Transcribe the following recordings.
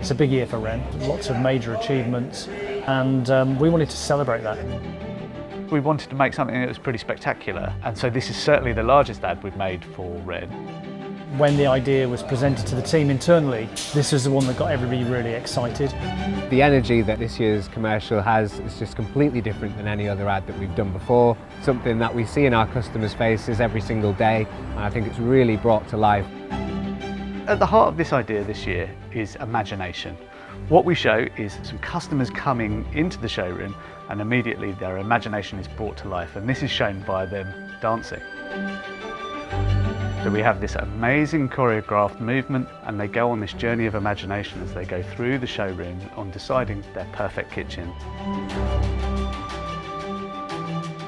It's a big year for Wren, lots of major achievements, and we wanted to celebrate that. We wanted to make something that was pretty spectacular, and so this is certainly the largest ad we've made for Wren. When the idea was presented to the team internally, this was the one that got everybody really excited. The energy that this year's commercial has is just completely different than any other ad that we've done before. Something that we see in our customers' faces every single day, and I think it's really brought to life. At the heart of this idea this year is imagination. What we show is some customers coming into the showroom and immediately their imagination is brought to life, and this is shown by them dancing. So we have this amazing choreographed movement and they go on this journey of imagination as they go through the showroom on deciding their perfect kitchen.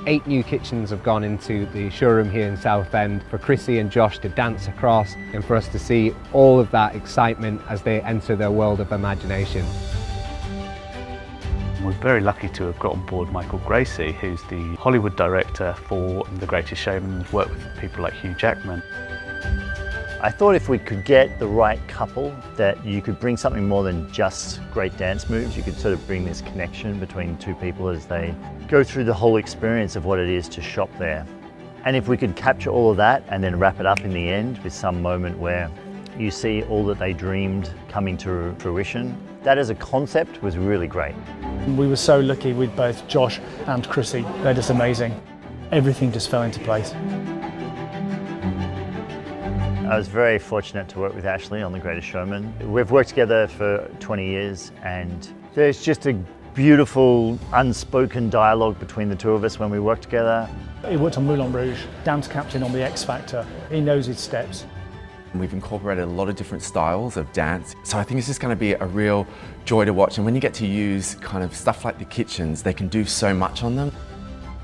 8 new kitchens have gone into the showroom here in Southend for Chrissy and Josh to dance across and for us to see all of that excitement as they enter their world of imagination. We're very lucky to have got on board Michael Gracie, who's the Hollywood director for The Greatest Showman, and worked with people like Hugh Jackman. I thought if we could get the right couple, that you could bring something more than just great dance moves. You could sort of bring this connection between two people as they go through the whole experience of what it is to shop there. And if we could capture all of that and then wrap it up in the end with some moment where you see all that they dreamed coming to fruition, that as a concept was really great. We were so lucky with both Josh and Chrissy. They're just amazing. Everything just fell into place. I was very fortunate to work with Ashley on The Greatest Showman. We've worked together for 20 years and there's just a beautiful unspoken dialogue between the two of us when we work together. He worked on Moulin Rouge, dance captain on the X Factor. He knows his steps. We've incorporated a lot of different styles of dance, so I think it's just going to be a real joy to watch. And when you get to use kind of stuff like the kitchens, they can do so much on them.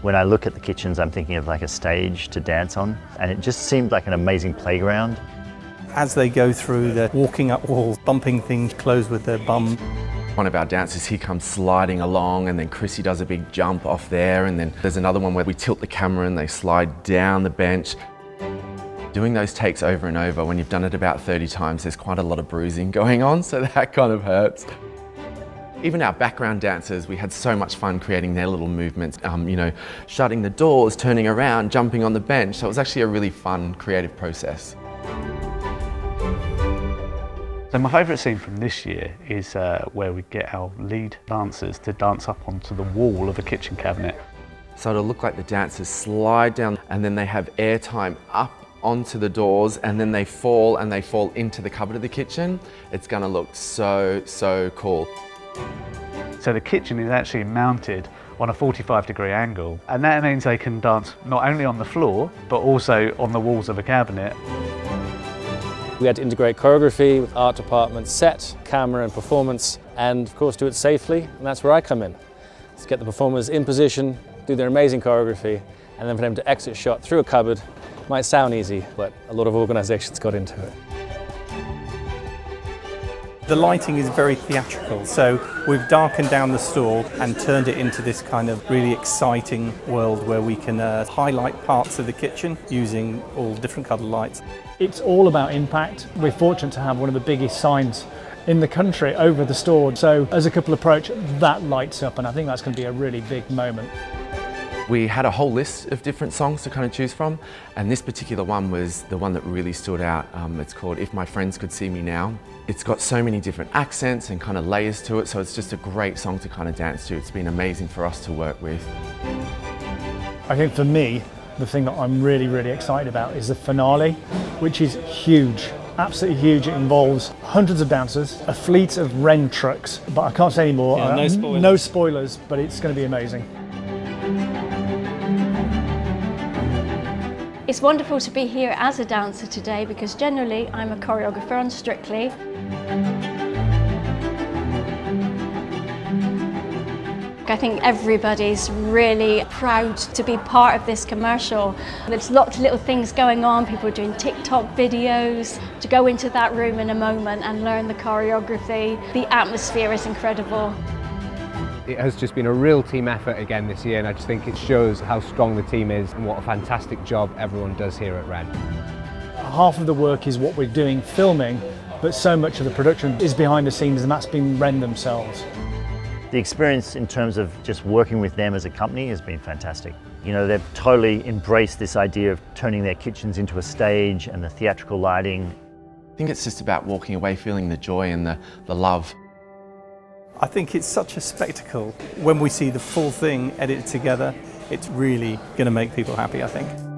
When I look at the kitchens, I'm thinking of like a stage to dance on, and it just seemed like an amazing playground. As they go through, they're walking up walls, bumping things closed with their bum. One of our dancers, he comes sliding along, and then Chrissy does a big jump off there, and then there's another one where we tilt the camera and they slide down the bench. Doing those takes over and over, when you've done it about 30 times, there's quite a lot of bruising going on, so that kind of hurts. Even our background dancers, we had so much fun creating their little movements, you know, shutting the doors, turning around, jumping on the bench. So it was actually a really fun, creative process. So my favourite scene from this year is where we get our lead dancers to dance up onto the wall of a kitchen cabinet. So it'll look like the dancers slide down and then they have airtime up onto the doors and then they fall into the cupboard of the kitchen. It's going to look so, so cool. So the kitchen is actually mounted on a 45-degree angle, and that means they can dance not only on the floor but also on the walls of a cabinet. We had to integrate choreography with art department, set, camera and performance, and of course do it safely, and that's where I come in. Let's get the performers in position, do their amazing choreography, and then for them to exit shot through a cupboard. Might sound easy, but a lot of organisations got into it. The lighting is very theatrical, so we've darkened down the store and turned it into this kind of really exciting world where we can highlight parts of the kitchen using all different coloured lights. It's all about impact. We're fortunate to have one of the biggest signs in the country over the store, so as a couple approach, that lights up, and I think that's going to be a really big moment. We had a whole list of different songs to kind of choose from, and this particular one was the one that really stood out. It's called If My Friends Could See Me Now. It's got so many different accents and kind of layers to it, so it's just a great song to kind of dance to. It's been amazing for us to work with. I think for me, the thing that I'm really, really excited about is the finale, which is huge. Absolutely huge. It involves hundreds of dancers, a fleet of Wren trucks, but I can't say any more. Yeah, no spoilers. No spoilers, but it's going to be amazing. It's wonderful to be here as a dancer today because generally I'm a choreographer on Strictly. I think everybody's really proud to be part of this commercial. There's lots of little things going on, people are doing TikTok videos. To go into that room in a moment and learn the choreography, the atmosphere is incredible. It has just been a real team effort again this year, and I just think it shows how strong the team is and what a fantastic job everyone does here at Wren. Half of the work is what we're doing filming, but so much of the production is behind the scenes, and that's been Wren themselves. The experience in terms of just working with them as a company has been fantastic. You know, they've totally embraced this idea of turning their kitchens into a stage and the theatrical lighting. I think it's just about walking away feeling the joy and the love. I think it's such a spectacle. When we see the full thing edited together, it's really going to make people happy, I think.